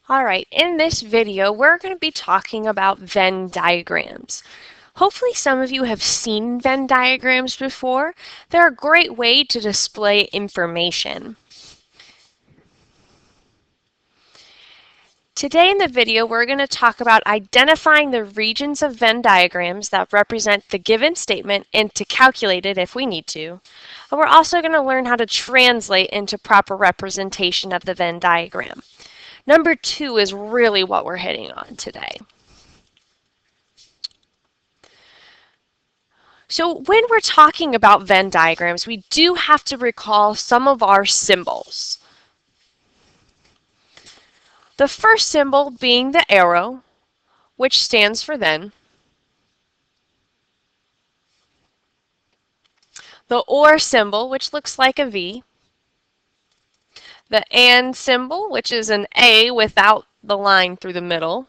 Alright, in this video we're going to be talking about Venn diagrams. Hopefully some of you have seen Venn diagrams before. They're a great way to display information. Today in the video we're going to talk about identifying the regions of Venn diagrams that represent the given statement and to calculate it if we need to. And we're also going to learn how to translate into proper representation of the Venn diagram. Number 2 is really what we're hitting on today. So when we're talking about Venn diagrams, we do have to recall some of our symbols. The first symbol being the arrow, which stands for then. The or symbol, which looks like a V. The and symbol, which is an A without the line through the middle.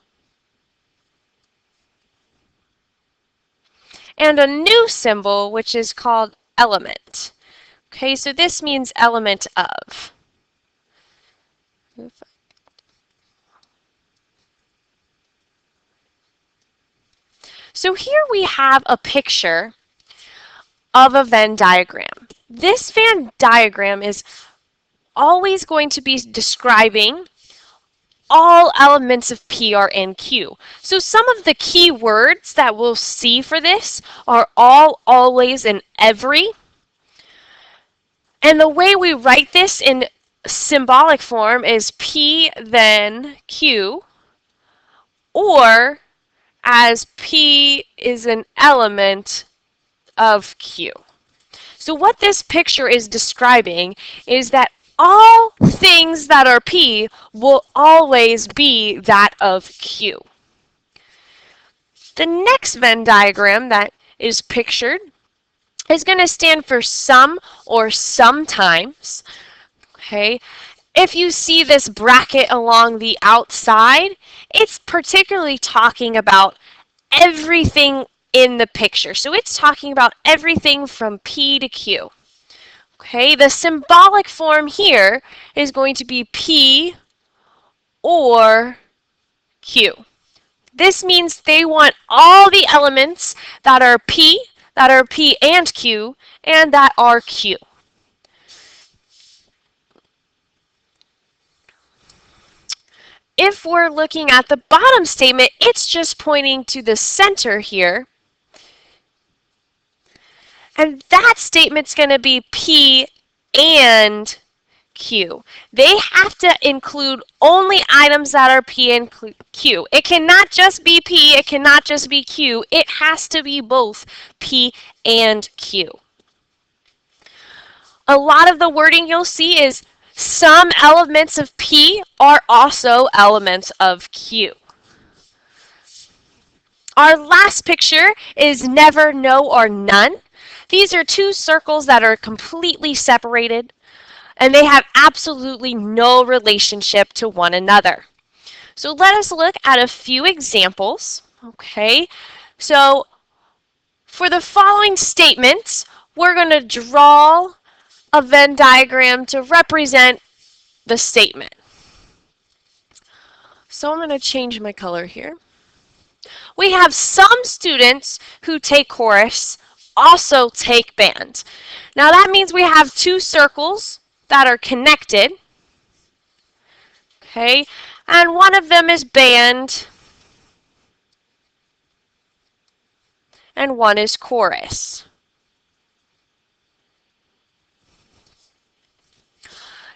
And a new symbol, which is called element. Okay, so this means element of. So here we have a picture of a Venn diagram. This Venn diagram is always going to be describing all elements of P are in Q. So some of the key words that we'll see for this are all, always, and every. And the way we write this in symbolic form is P then Q, or as P is an element of Q. So what this picture is describing is that all things that are P will always be that of Q. The next Venn diagram that is pictured is going to stand for some or sometimes. Okay. If you see this bracket along the outside, it's particularly talking about everything in the picture. So it's talking about everything from P to Q. Okay, the symbolic form here is going to be P or Q. This means they want all the elements that are P and Q, and that are Q. If we're looking at the bottom statement, it's just pointing to the center here. And that statement's going to be P and Q. They have to include only items that are P and Q. It cannot just be P, it cannot just be Q. It has to be both P and Q. A lot of the wording you'll see is some elements of P are also elements of Q. Our last picture is never, no, or none. These are two circles that are completely separated, and they have absolutely no relationship to one another. So let us look at a few examples. Okay, so for the following statements, we're going to draw a Venn diagram to represent the statement. So I'm going to change my color here. We have some students who take chorus also take band. Now that means we have two circles that are connected. Okay, and one of them is band and one is chorus.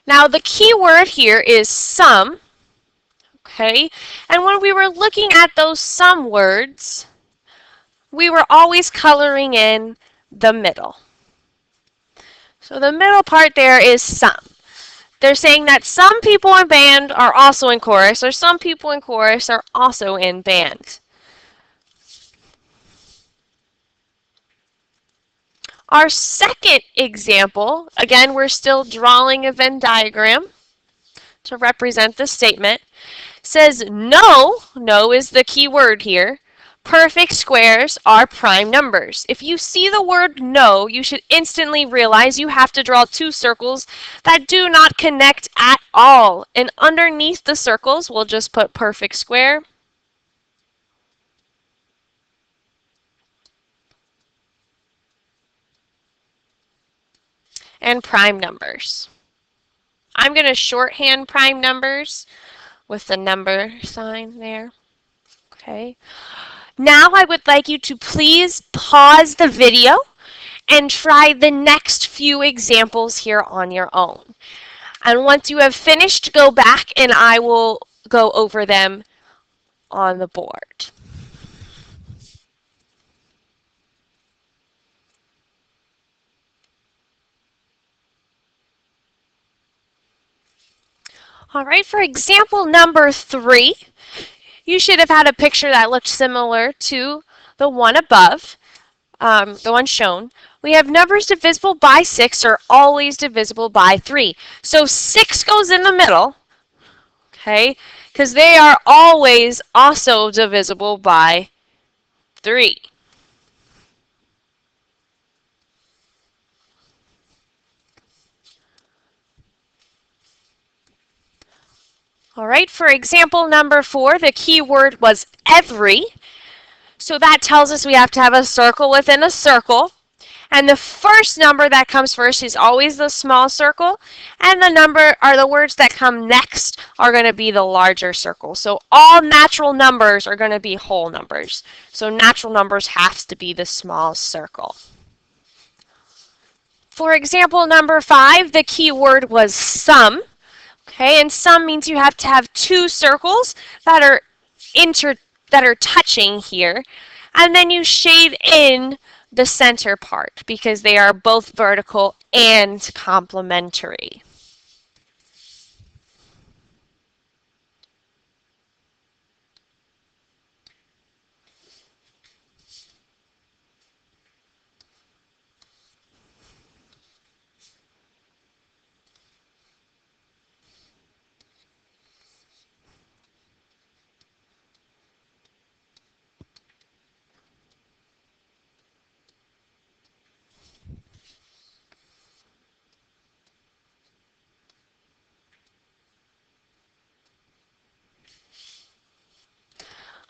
Now the key word here is some. Okay, and when we were looking at those some words, we were always coloring in the middle. So the middle part there is some. They're saying that some people in band are also in chorus, or some people in chorus are also in band. Our second example, again, we're still drawing a Venn diagram to represent the statement, says no, no is the key word here, Perfect squares are prime numbers. If you see the word no, you should instantly realize you have to draw two circles that do not connect at all. And underneath the circles, we'll just put perfect square. And prime numbers. I'm going to shorthand prime numbers with the number sign there. Okay. Now I would like you to please pause the video and try the next few examples here on your own. And once you have finished, go back and I will go over them on the board. All right, for example number 3, you should have had a picture that looked similar to the one above, the one shown. We have numbers divisible by 6 are always divisible by 3. So 6 goes in the middle, okay, because they are always also divisible by 3. All right, for example number 4, the key word was every. So that tells us we have to have a circle within a circle. And the first number that comes first is always the small circle. And the words that come next are going to be the larger circle. So all natural numbers are going to be whole numbers. So natural numbers have to be the small circle. For example number 5, the key word was sum. Okay, and sum means you have to have two circles that are touching here, and then you shade in the center part because they are both vertical and complementary.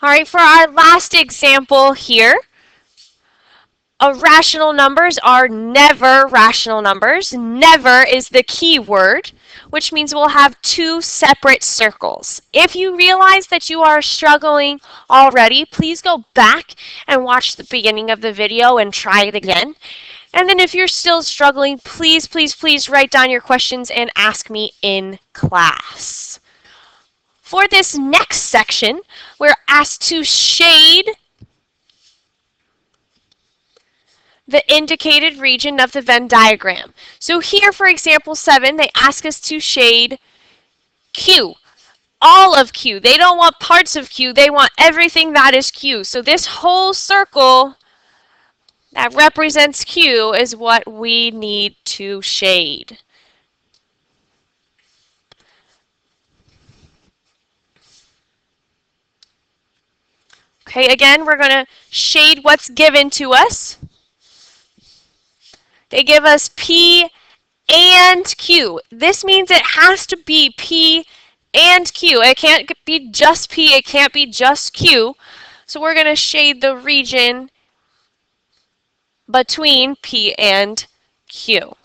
All right, for our last example here, irrational numbers are never rational numbers. Never is the key word, which means we'll have two separate circles. If you realize that you are struggling already, please go back and watch the beginning of the video and try it again. And then if you're still struggling, please, please, please write down your questions and ask me in class. For this next section, we're asked to shade the indicated region of the Venn diagram. So here, for example 7, they ask us to shade Q, all of Q. They don't want parts of Q, they want everything that is Q. So this whole circle that represents Q is what we need to shade. Okay, again, we're going to shade what's given to us. They give us P and Q. This means it has to be P and Q. It can't be just P, it can't be just Q. So we're going to shade the region between P and Q.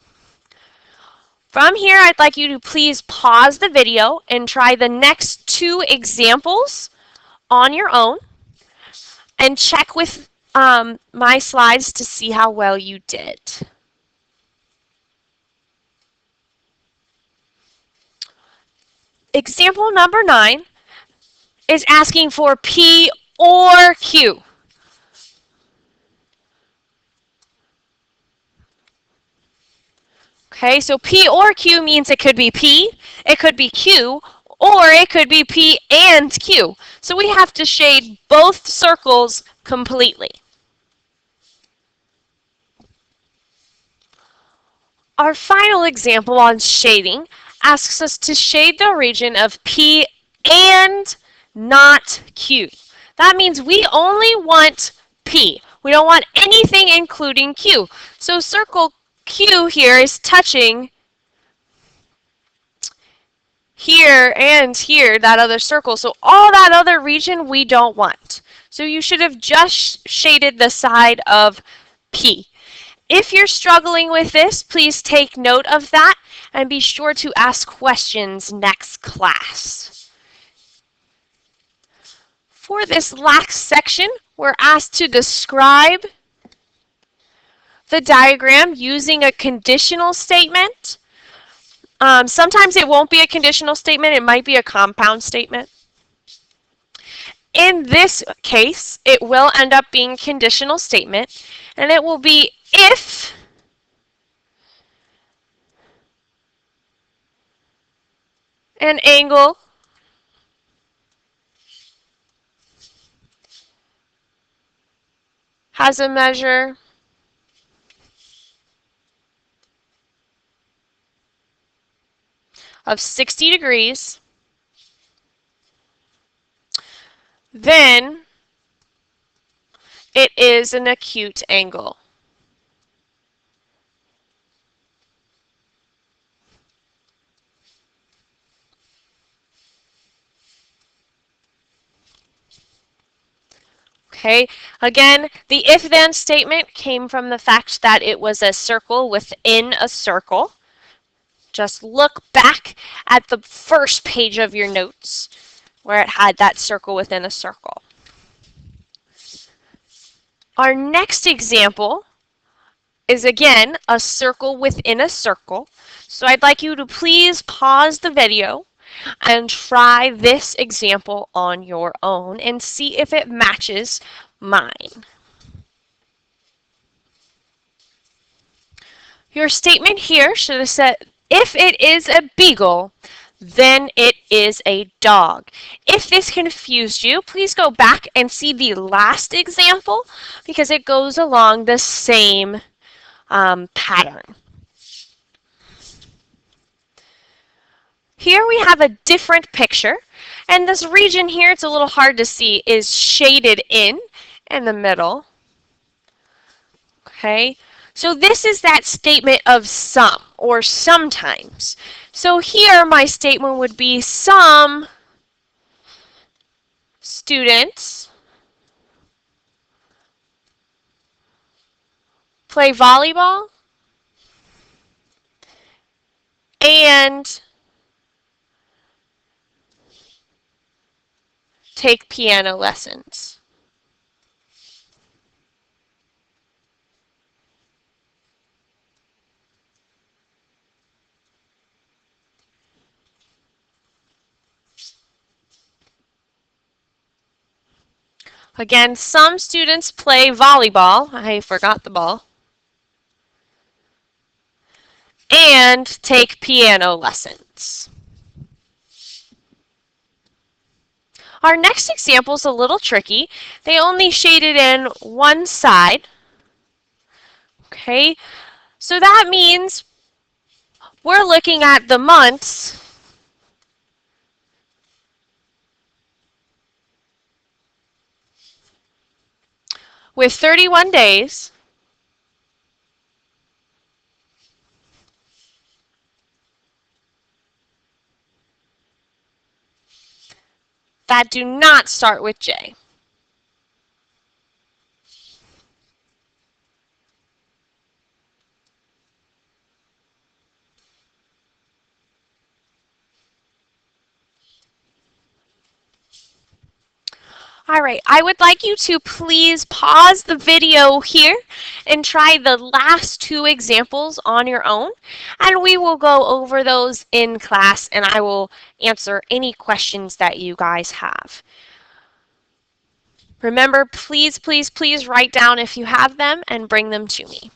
From here, I'd like you to please pause the video and try the next two examples on your own and check with my slides to see how well you did. Example number 9 is asking for P or Q. Okay, so P or Q means it could be P, it could be Q, or it could be P and Q. So we have to shade both circles completely. Our final example on shading asks us to shade the region of P and not Q. That means we only want P. We don't want anything including Q. So circle Q here is touching here and here, that other circle. So all that other region we don't want. So you should have just shaded the side of P. If you're struggling with this, please take note of that and be sure to ask questions next class. For this last section, we're asked to describe the diagram using a conditional statement. Sometimes it won't be a conditional statement, it might be a compound statement. In this case, it will end up being a conditional statement, and it will be if an angle has a measure of 60 degrees, then it is an acute angle. Okay, again, the if-then statement came from the fact that it was a circle within a circle. Just look back at the first page of your notes where it had that circle within a circle. Our next example is again a circle within a circle. So I'd like you to please pause the video and try this example on your own and see if it matches mine. Your statement here should have said, if it is a beagle, then it is a dog. If this confused you, please go back and see the last example because it goes along the same pattern. Here we have a different picture, and this region here, it's a little hard to see, is shaded in the middle. Okay, so this is that statement of some or sometimes. So here my statement would be some students play volleyball and take piano lessons. Again, some students play volleyball. I forgot the ball. And take piano lessons. Our next example is a little tricky. They only shaded in one side. Okay, so that means we're looking at the months with 31 days that do not start with J. All right, I would like you to please pause the video here and try the last two examples on your own, and we will go over those in class, and I will answer any questions that you guys have. Remember, please, please, please write down if you have them and bring them to me.